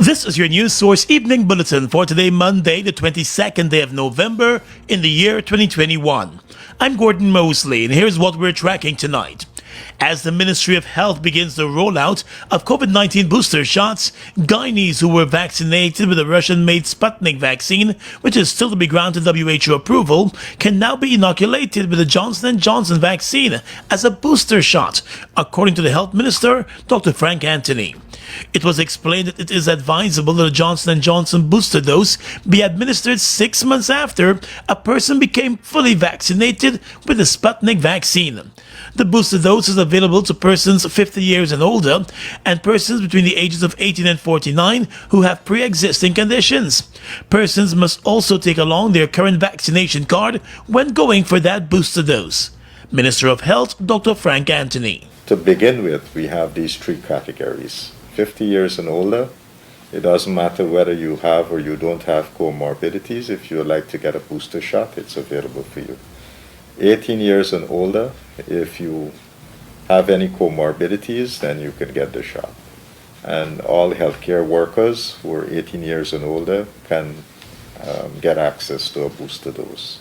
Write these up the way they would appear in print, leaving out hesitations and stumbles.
This is your news source evening bulletin for today, Monday, the 22nd day of November in the year 2021. I'm Gordon Mosley, and here's what we're tracking tonight. As the Ministry of Health begins the rollout of COVID-19 booster shots, Guyanese who were vaccinated with the Russian-made Sputnik vaccine, which is still to be granted WHO approval, can now be inoculated with the Johnson & Johnson vaccine as a booster shot, according to the Health Minister, Dr. Frank Anthony. It was explained that it is advisable that a Johnson & Johnson booster dose be administered 6 months after a person became fully vaccinated with the Sputnik vaccine. The booster dose is available to persons 50 years and older and persons between the ages of 18 and 49 who have pre-existing conditions. Persons must also take along their current vaccination card when going for that booster dose. Minister of Health, Dr. Frank Anthony. To begin with, we have these three categories. 50 years and older, it doesn't matter whether you have or you don't have comorbidities. If you would like to get a booster shot, it's available for you. 18 years and older, if you have any comorbidities, then you can get the shot. And all healthcare workers who are 18 years and older can get access to a booster dose.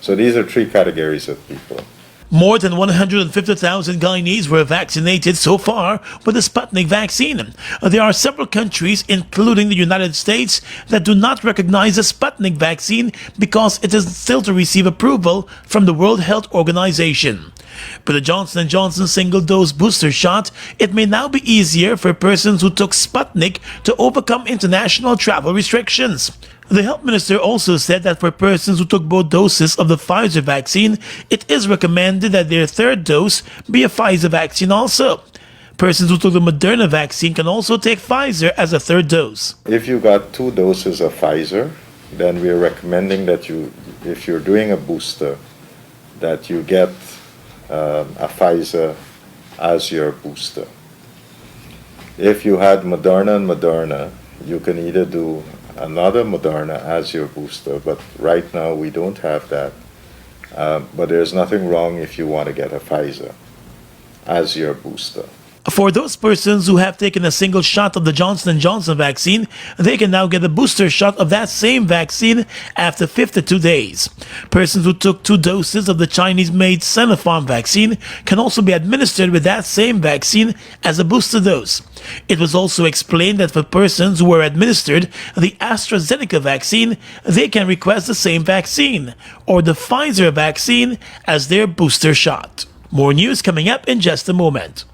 So these are three categories of people. More than 150,000 Guyanese were vaccinated so far with the Sputnik vaccine. There are several countries, including the United States, that do not recognize the Sputnik vaccine because it is still to receive approval from the World Health Organization. With the Johnson & Johnson single-dose booster shot, it may now be easier for persons who took Sputnik to overcome international travel restrictions. The health minister also said that for persons who took both doses of the Pfizer vaccine, it is recommended that their third dose be a Pfizer vaccine also. Persons who took the Moderna vaccine can also take Pfizer as a third dose. If you got 2 doses of Pfizer, then we are recommending that if you're doing a booster, that you get a Pfizer as your booster. If you had Moderna and Moderna, you can either do another Moderna as your booster, but right now we don't have that. But there's nothing wrong if you want to get a Pfizer as your booster. For those persons who have taken a single shot of the Johnson & Johnson vaccine, they can now get a booster shot of that same vaccine after 52 days. Persons who took 2 doses of the Chinese-made Sinopharm vaccine can also be administered with that same vaccine as a booster dose. It was also explained that for persons who were administered the AstraZeneca vaccine, they can request the same vaccine or the Pfizer vaccine as their booster shot. More news coming up in just a moment.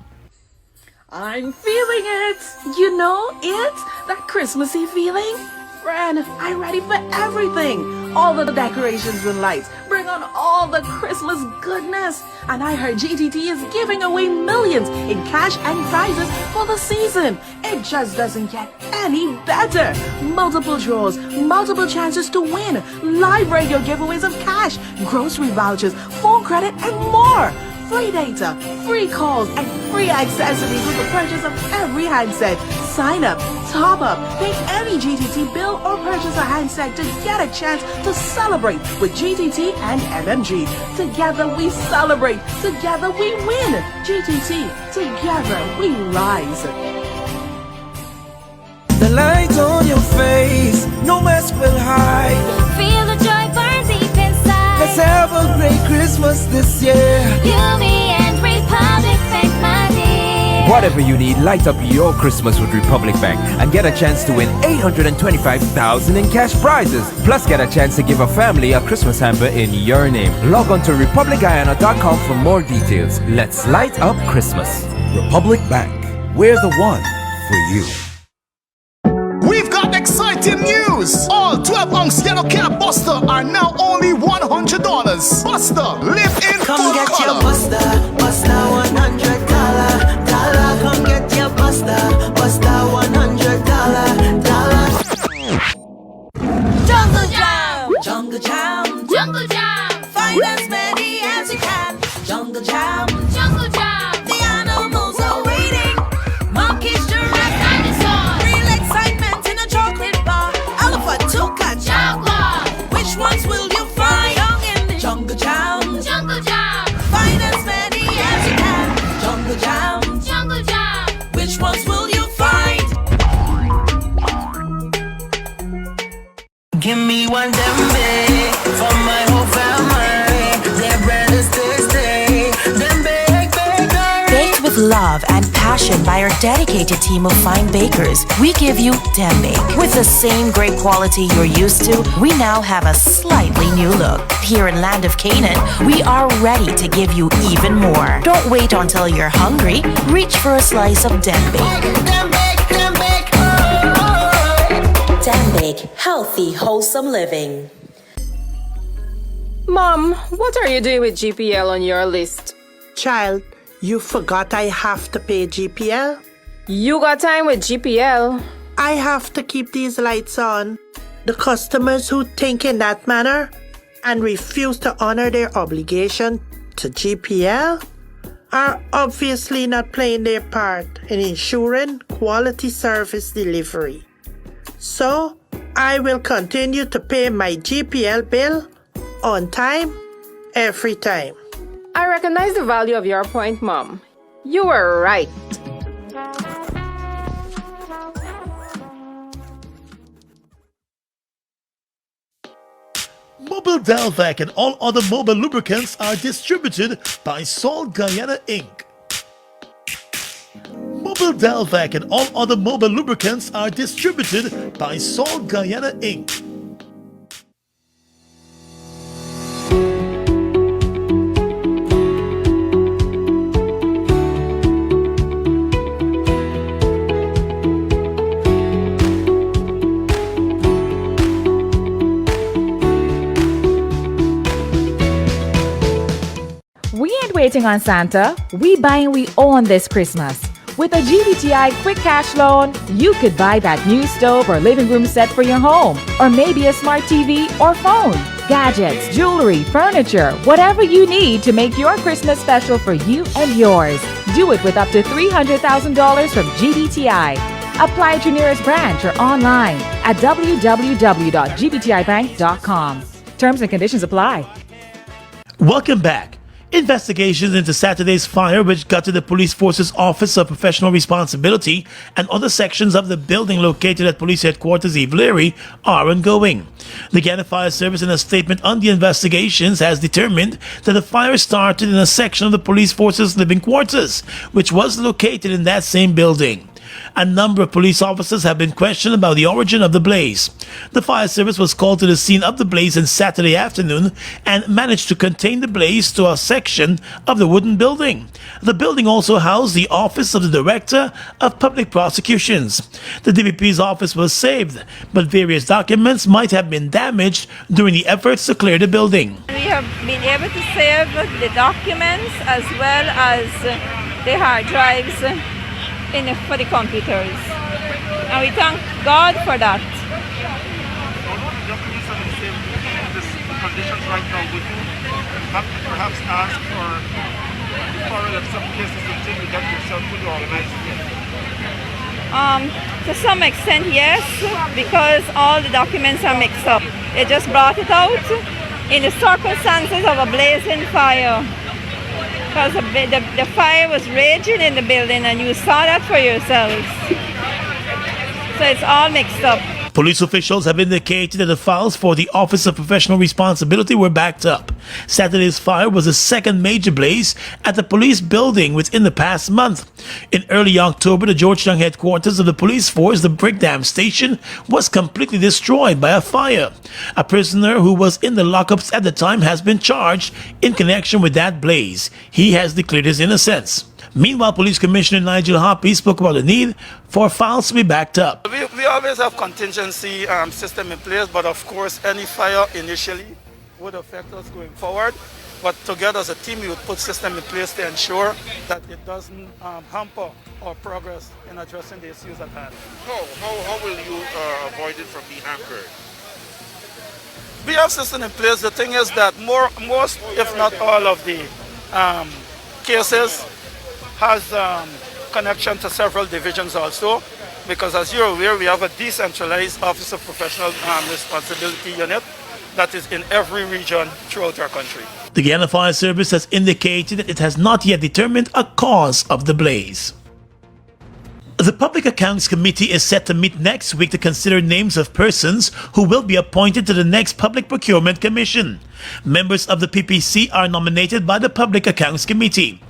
I'm feeling it. You know it? That Christmassy feeling? Friend, I'm ready for everything. All the decorations and lights. Bring on all the Christmas goodness. And I heard GTT is giving away millions in cash and prizes for the season. It just doesn't get any better. Multiple draws, multiple chances to win, live radio giveaways of cash, grocery vouchers, phone credit, and more. Free data, free calls, and free accessories with the purchase of every handset. Sign up, top up, pay any GTT bill or purchase a handset to get a chance to celebrate with GTT and MMG. Together we celebrate, together we win. GTT, together we rise. The light on your face, no mask will hide. Feel the joy burn deep inside. Let's have a great Christmas this year. You, me, and Republic Bank, my dear. Whatever you need, light up your Christmas with Republic Bank and get a chance to win $825,000 in cash prizes. Plus, get a chance to give a family a Christmas hamper in your name. Log on to republicguyana.com for more details. Let's light up Christmas. Republic Bank, we're the one for you. We've got exciting news! All 12-ounce yellow can Buster are now only $100. Buster, live in Come full get color. your Buster, Buster $100. Come get your Buster, Buster $100. Jungle Jam! Jungle Jam, Jungle Jam! find as many as you can. Jungle Jam, Jungle Jam! the animals are waiting. Monkeys, giraffes, Dinosaur! real excitement in a chocolate bar. Elephant, toucan, Jaguar! which ones will you find? Young in the Jungle Jam, Jungle Jam! find as many as you can. love and passion by our dedicated team of fine bakers, we give you Dembake. With the same great quality you're used to, we now have a slightly new look. Here in Land of Canaan, we are ready to give you even more. Don't wait until you're hungry. Reach for a slice of Dembake. Dembake, healthy, wholesome living. Mom, what are you doing with GPL on your list? Child, you forgot I have to pay GPL? You got time with GPL? I have to keep these lights on. The customers who think in that manner and refuse to honor their obligation to GPL are obviously not playing their part in ensuring quality service delivery. So, I will continue to pay my GPL bill on time, every time. I recognize the value of your point, Mom. You were right. Mobile Delvac and all other mobile lubricants are distributed by Salt Guyana Inc. Mobile Delvac and all other mobile lubricants are distributed by Salt Guyana Inc. We ain't waiting on Santa. We buying we own this Christmas. With a GBTI quick cash loan, you could buy that new stove or living room set for your home, or maybe a smart TV or phone, gadgets, jewelry, furniture, whatever you need to make your Christmas special for you and yours. Do it with up to $300,000 from GBTI. Apply at your nearest branch or online at www.gbtibank.com. Terms and conditions apply. Welcome back. Investigations into Saturday's fire, which gutted the police force's Office of Professional Responsibility and other sections of the building located at Police Headquarters Eve Leary, are ongoing. The Guyana Fire Service, in a statement on the investigations, has determined that the fire started in a section of the police force's living quarters, which was located in that same building. A number of police officers have been questioned about the origin of the blaze. The fire service was called to the scene of the blaze on Saturday afternoon and managed to contain the blaze to a section of the wooden building. The building also housed the office of the Director of Public Prosecutions. The DPP's office was saved, but various documents might have been damaged during the efforts to clear the building. We have been able to save the documents as well as the hard drives for the computers, and we thank God for that. Conditions right now, would you have to perhaps ask for referral of some cases until you get yourself fully organized again? To some extent, yes, because all the documents are mixed up. They just brought it out in the circumstances of a blazing fire. Because the fire was raging in the building and you saw that for yourselves. So it's all mixed up. Police officials have indicated that the files for the Office of Professional Responsibility were backed up. Saturday's fire was the second major blaze at the police building within the past month. In early October, the Georgetown headquarters of the police force, the Brickdam station, was completely destroyed by a fire. A prisoner who was in the lockups at the time has been charged in connection with that blaze. He has declared his innocence. Meanwhile, Police Commissioner Nigel Hoppy spoke about the need for files to be backed up. We always have contingency system in place, but of course any fire initially would affect us going forward. But together as a team, we would put system in place to ensure that it doesn't hamper our progress in addressing the issues at hand. How will you avoid it from being hampered? We have system in place. The thing is that most, if not all of the cases has connection to several divisions also, because as you're aware, we have a decentralized Office of Professional Responsibility unit that is in every region throughout our country. The Guyana Fire Service has indicated that it has not yet determined a cause of the blaze. The Public Accounts Committee is set to meet next week to consider names of persons who will be appointed to the next Public Procurement Commission. Members of the PPC are nominated by the Public Accounts Committee.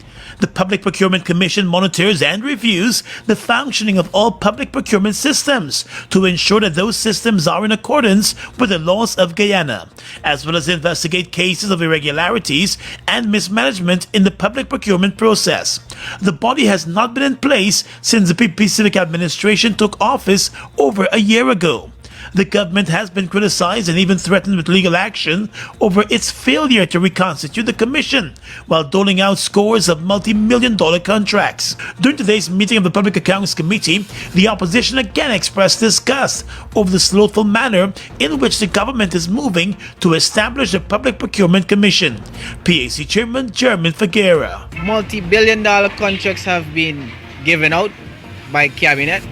The Public Procurement Commission monitors and reviews the functioning of all public procurement systems to ensure that those systems are in accordance with the laws of Guyana, as well as investigate cases of irregularities and mismanagement in the public procurement process. The body has not been in place since the PP Civic Administration took office over a year ago. The government has been criticized and even threatened with legal action over its failure to reconstitute the commission while doling out scores of multi-million-dollar contracts. During today's meeting of the Public Accounts Committee, the opposition again expressed disgust over the slothful manner in which the government is moving to establish a Public Procurement Commission. PAC Chairman Jeremy Figuera. Multi-billion-dollar contracts have been given out by Cabinet,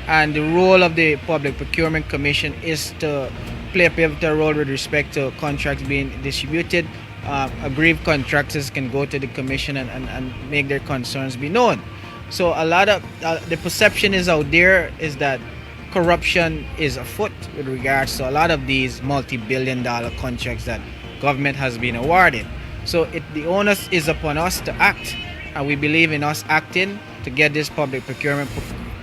and the role of the Public Procurement Commission is to play a pivotal role with respect to contracts being distributed. Aggrieved contractors can go to the Commission and make their concerns be known. So a lot of the perception is out there is that corruption is afoot with regards to a lot of these multi-billion-dollar contracts that government has been awarded. So the onus is upon us to act, and we believe in us acting to get this Public Procurement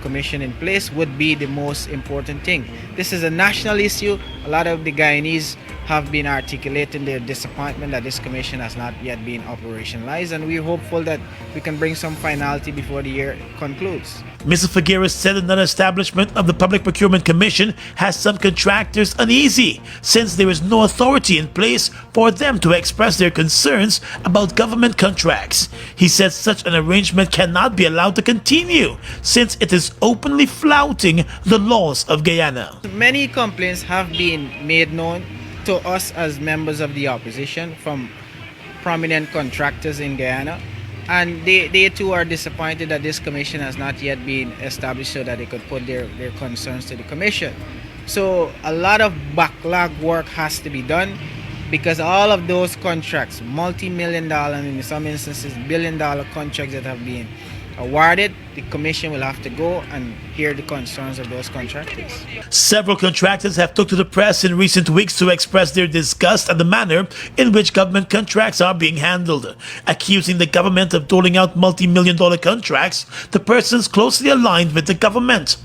Commission in place would be the most important thing. This is a national issue. A lot of the Guyanese have been articulating their disappointment that this commission has not yet been operationalized, and we're hopeful that we can bring some finality before the year concludes. Mr. Figueres said that the establishment of the Public Procurement Commission has some contractors uneasy since there is no authority in place for them to express their concerns about government contracts. He said such an arrangement cannot be allowed to continue since it is openly flouting the laws of Guyana. Many complaints have been made known to us as members of the opposition from prominent contractors in Guyana, and they too are disappointed that this commission has not yet been established so that they could put their concerns to the commission. So a lot of backlog work has to be done because all of those contracts, multi-million-dollar and in some instances billion-dollar contracts that have been awarded, the commission will have to go and hear the concerns of those contractors. Several contractors have took to the press in recent weeks to express their disgust at the manner in which government contracts are being handled, accusing the government of doling out multi-million-dollar contracts to persons closely aligned with the government.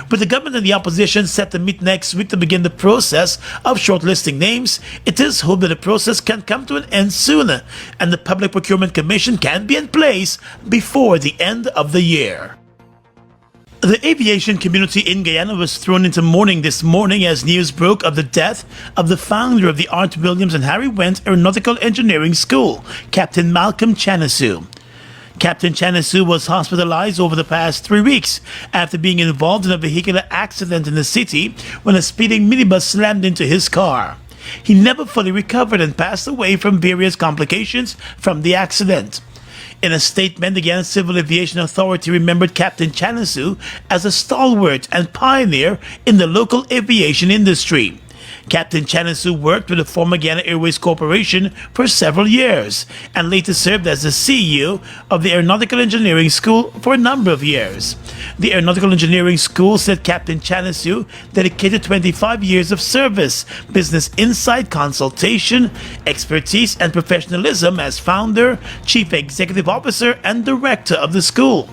With the government and the opposition set to meet next week to begin the process of shortlisting names, it is hoped that the process can come to an end sooner and the Public Procurement Commission can be in place before the end of the year. The aviation community in Guyana was thrown into mourning this morning as news broke of the death of the founder of the Art Williams and Harry Wendt Aeronautical Engineering School, Captain Malcolm Chanisu. Captain Chanisu was hospitalized over the past 3 weeks after being involved in a vehicular accident in the city when a speeding minibus slammed into his car. He never fully recovered and passed away from various complications from the accident. In a statement, the Guyana Civil Aviation Authority remembered Captain Chanisu as a stalwart and pioneer in the local aviation industry. Captain Chanisu worked with the former Guyana Airways Corporation for several years and later served as the CEO of the Aeronautical Engineering School for a number of years. The Aeronautical Engineering School said Captain Chanisu dedicated 25 years of service, business insight, consultation, expertise, and professionalism as founder, chief executive officer, and director of the school.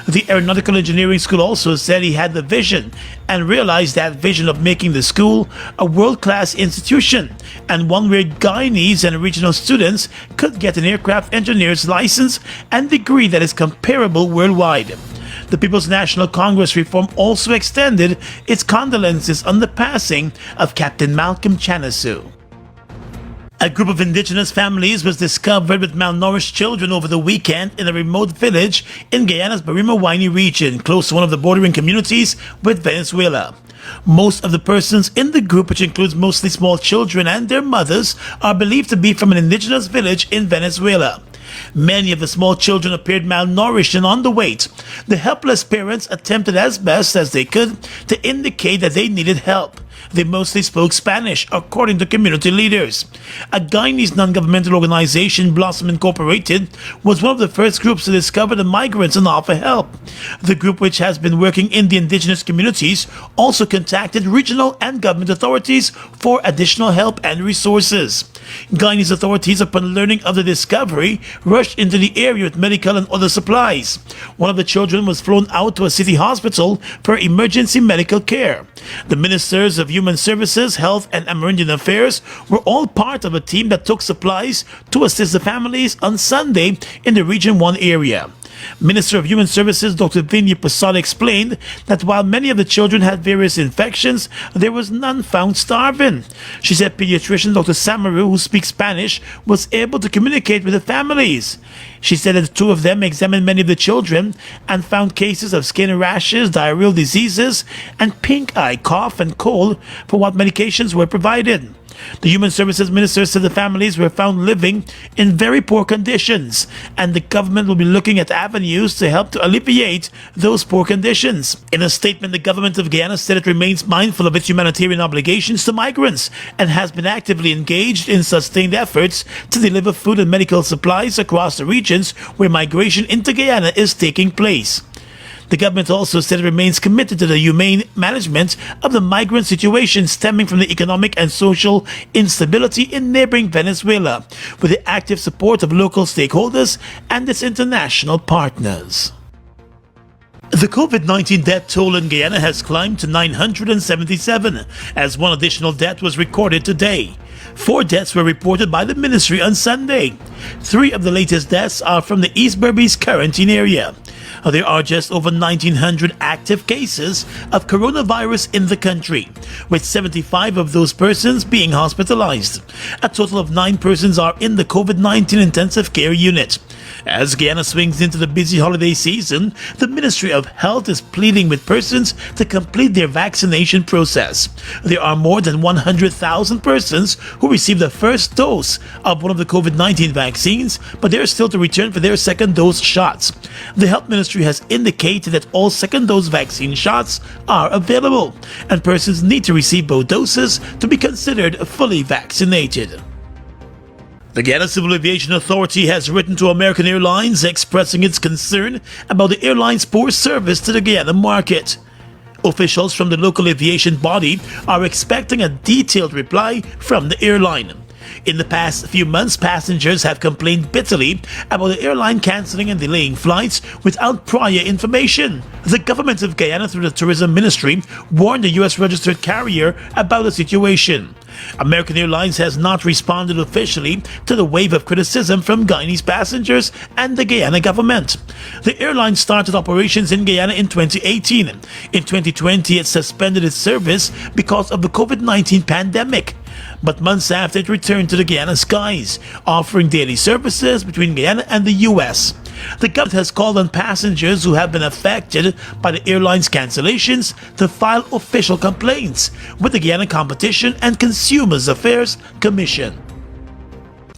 The Aeronautical Engineering School also said he had the vision and realized that vision of making the school a world-class institution and one where Guyanese and regional students could get an aircraft engineer's license and degree that is comparable worldwide. The People's National Congress Reform also extended its condolences on the passing of Captain Malcolm Chanisu. A group of indigenous families was discovered with malnourished children over the weekend in a remote village in Guyana's Barima-Waini region, close to one of the bordering communities with Venezuela. Most of the persons in the group, which includes mostly small children and their mothers, are believed to be from an indigenous village in Venezuela. Many of the small children appeared malnourished and underweight. The helpless parents attempted as best as they could to indicate that they needed help. They mostly spoke Spanish, according to community leaders. A Guyanese non-governmental organization, Blossom Incorporated, was one of the first groups to discover the migrants and offer help. The group, which has been working in the indigenous communities, also contacted regional and government authorities for additional help and resources. Guyanese authorities, upon learning of the discovery, rushed into the area with medical and other supplies. One of the children was flown out to a city hospital for emergency medical care. The Ministers of Human Services, Health and Amerindian Affairs were all part of a team that took supplies to assist the families on Sunday in the Region 1 area. Minister of Human Services Dr. Vinny Posada explained that while many of the children had various infections, there was none found starving. She said pediatrician Dr. Samaru, who speaks Spanish, was able to communicate with the families. She said that the two of them examined many of the children and found cases of skin rashes, diarrheal diseases, and pink eye, cough, and cold, for what medications were provided. The Human Services Minister said the families were found living in very poor conditions, and the government will be looking at avenues to help to alleviate those poor conditions. In a statement, the government of Guyana said it remains mindful of its humanitarian obligations to migrants and has been actively engaged in sustained efforts to deliver food and medical supplies across the regions where migration into Guyana is taking place. The government also said it remains committed to the humane management of the migrant situation stemming from the economic and social instability in neighboring Venezuela, with the active support of local stakeholders and its international partners. The COVID-19 death toll in Guyana has climbed to 977, as one additional death was recorded today. 4 deaths were reported by the ministry on Sunday. 3 of the latest deaths are from the East Berbice quarantine area. There are just over 1,900 active cases of coronavirus in the country, with 75 of those persons being hospitalized. A total of 9 persons are in the COVID-19 intensive care unit. As Guyana swings into the busy holiday season, the Ministry of Health is pleading with persons to complete their vaccination process. There are more than 100,000 persons who received the first dose of one of the COVID-19 vaccines, but they are still to return for their second dose shots. The Health Ministry has indicated that all second dose vaccine shots are available, and persons need to receive both doses to be considered fully vaccinated. The Guyana Civil Aviation Authority has written to American Airlines expressing its concern about the airline's poor service to the Guyana market. Officials from the local aviation body are expecting a detailed reply from the airline. In the past few months, passengers have complained bitterly about the airline cancelling and delaying flights without prior information. The government of Guyana, through the Tourism Ministry, warned the U.S. registered carrier about the situation. American Airlines has not responded officially to the wave of criticism from Guyanese passengers and the Guyana government. The airline started operations in Guyana in 2018. In 2020, it suspended its service because of the COVID-19 pandemic. But months after, it returned to the Guyana skies, offering daily services between Guyana and the U.S. The government has called on passengers who have been affected by the airline's cancellations to file official complaints with the Guyana Competition and Consumers Affairs Commission.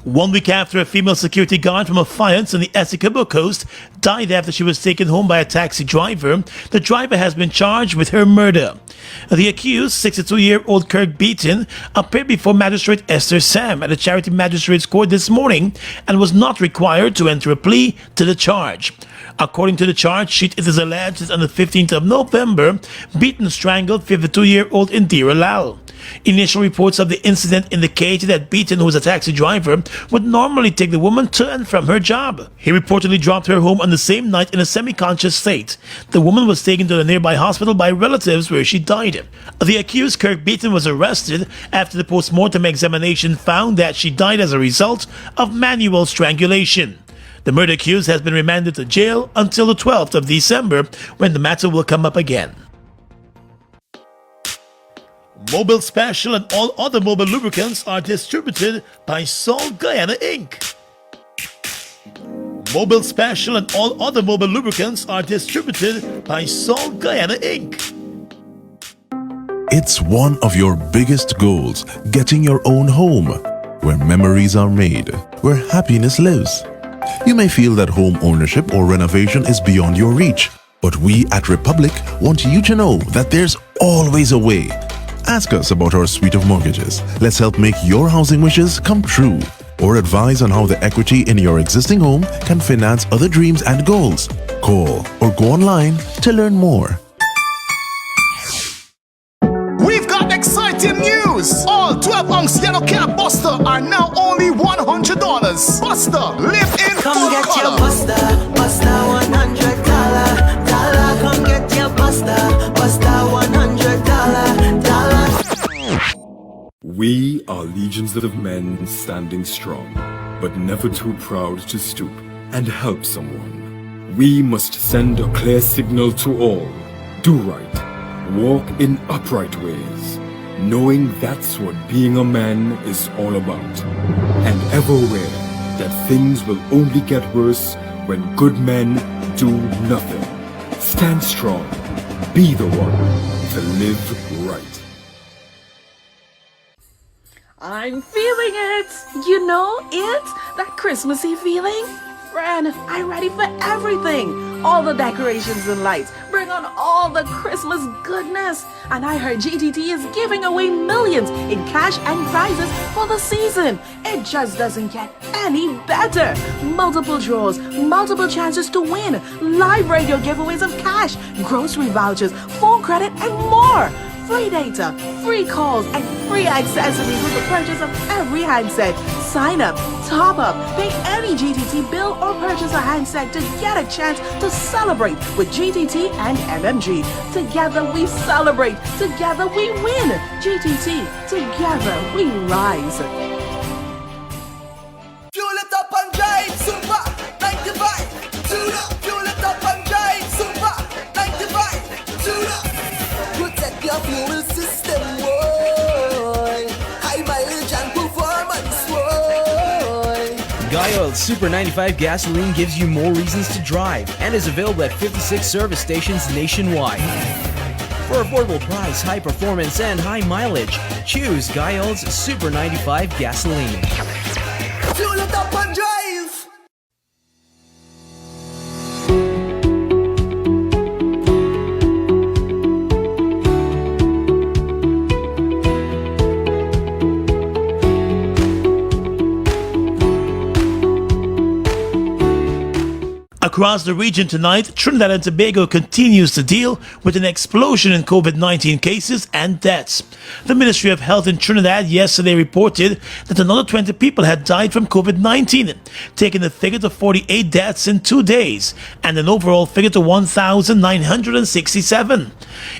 1 week after a female security guard from Affiance on the Essequibo coast died after she was taken home by a taxi driver, the driver has been charged with her murder. The accused, 62-year-old Kirk Beaton, appeared before Magistrate Esther Sam at the Charity Magistrates Court this morning and was not required to enter a plea to the charge. According to the charge sheet, it is alleged that on the 15th of November, Beaton strangled 52-year-old Indira Lal. Initial reports of the incident indicated that Beaton, who was a taxi driver, would normally take the woman to and from her job. He reportedly dropped her home on the same night in a semi-conscious state. The woman was taken to a nearby hospital by relatives where she died. The accused, Kirk Beaton, was arrested after the post-mortem examination found that she died as a result of manual strangulation. The murder accused has been remanded to jail until the 12th of December, when the matter will come up again. Mobile Special and all other mobile lubricants are distributed by Sol Guyana Inc. Mobile Special and all other mobile lubricants are distributed by Sol Guyana Inc. It's one of your biggest goals, getting your own home, where memories are made, where happiness lives. You may feel that home ownership or renovation is beyond your reach, but we at Republic want you to know that there's always a way. Ask us about our suite of mortgages. Let's help make your housing wishes come true. Or advise on how the equity in your existing home can finance other dreams and goals. Call or go online to learn more. We've got exciting news! All 12-ounce yellow cab Buster are now on Buster, live in Come full get your color. Buster, Buster $100. Come get your Buster, Buster $100. We are legions of men standing strong, but never too proud to stoop and help someone. We must send a clear signal to all. Do right, walk in upright ways, knowing that's what being a man is all about. And ever aware that things will only get worse when good men do nothing. Stand strong, be the one to live right. I'm feeling it. You know it? That Christmassy feeling? Friend, I'm ready for everything. All the decorations and lights. Bring on all the Christmas goodness. And I heard GTT is giving away millions in cash and prizes for the season. It just doesn't get any better. Multiple draws, multiple chances to win, live radio giveaways of cash, grocery vouchers, phone credit, and more. Free data, free calls, and free accessories with the purchase of every handset. Sign up, top up, pay any GTT bill, or purchase a handset to get a chance to celebrate with GTT and MMG. Together we celebrate, together we win. GTT, together we rise. Fuel it up and drive, super 95. Tune up, fuel it up and drive, super 95. Tune up. Protect your fuel system, boy. High mileage and performance, boy. Guy Oil Super 95 gasoline gives you more reasons to drive and is available at 56 service stations nationwide. For affordable price, high performance, and high mileage, choose Guy Oil's Super 95 gasoline. Fuel it up and drive. Across the region tonight, Trinidad and Tobago continues to deal with an explosion in COVID-19 cases and deaths. The Ministry of Health in Trinidad yesterday reported that another 20 people had died from COVID-19, taking the figure to 48 deaths in 2 days and an overall figure to 1,967.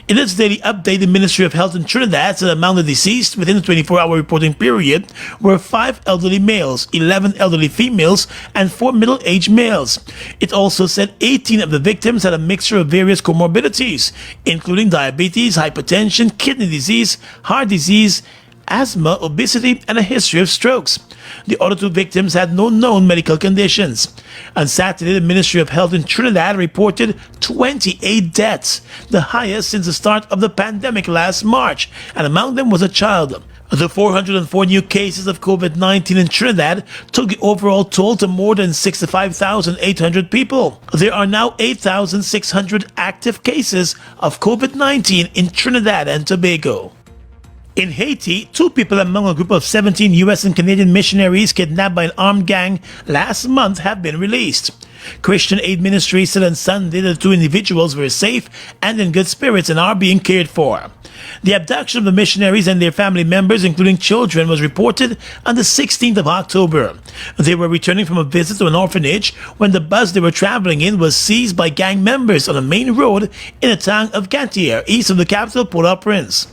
In its daily update, the Ministry of Health in Trinidad said the amount of deceased within the 24-hour reporting period were 5 elderly males, 11 elderly females, and 4 middle-aged males. It also said 18 of the victims had a mixture of various comorbidities, including diabetes, hypertension, kidney disease, heart disease, asthma, obesity, and a history of strokes. The other 2 victims had no known medical conditions. On Saturday, the Ministry of Health in Trinidad reported 28 deaths, the highest since the start of the pandemic last March, and among them was a child. The 404 new cases of COVID-19 in Trinidad took the overall toll to more than 65,800 people. There are now 8,600 active cases of COVID-19 in Trinidad and Tobago. In Haiti, 2 people among a group of 17 U.S. and Canadian missionaries kidnapped by an armed gang last month have been released. Christian Aid Ministry said on Sunday that the 2 individuals were safe and in good spirits and are being cared for. The abduction of the missionaries and their family members, including children, was reported on the 16th of October. They were returning from a visit to an orphanage when the bus they were traveling in was seized by gang members on a main road in the town of Gantier, east of the capital Port-au-Prince.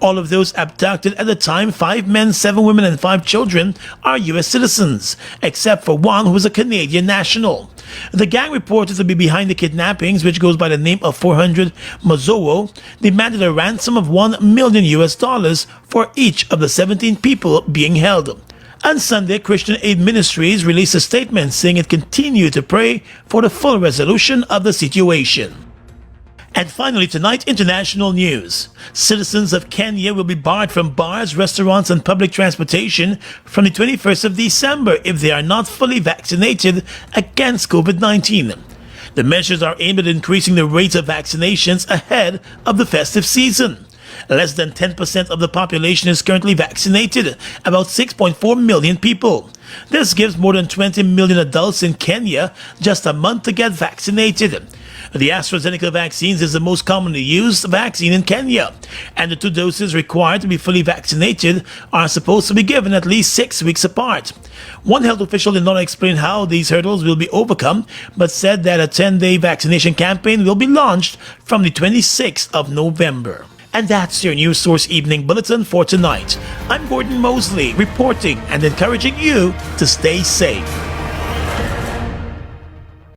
All of those abducted at the time, 5 men, 7 women, and 5 children, are U.S. citizens, except for one who was a Canadian national. The gang reported to be behind the kidnappings, which goes by the name of 400 Mozowo, demanded a ransom of $1 million for each of the 17 people being held. On Sunday, Christian Aid Ministries released a statement saying it continued to pray for the full resolution of the situation. And finally tonight, international news. Citizens of Kenya will be barred from bars, restaurants, and public transportation from the 21st of December if they are not fully vaccinated against COVID-19. The measures are aimed at increasing the rate of vaccinations ahead of the festive season. Less than 10% of the population is currently vaccinated, about 6.4 million people. This gives more than 20 million adults in Kenya just a month to get vaccinated. The AstraZeneca vaccines is the most commonly used vaccine in Kenya, and the 2 doses required to be fully vaccinated are supposed to be given at least 6 weeks apart. One health official did not explain how these hurdles will be overcome, but said that a 10-day vaccination campaign will be launched from the 26th of November. And that's your News Source Evening Bulletin for tonight. I'm Gordon Mosley, reporting and encouraging you to stay safe.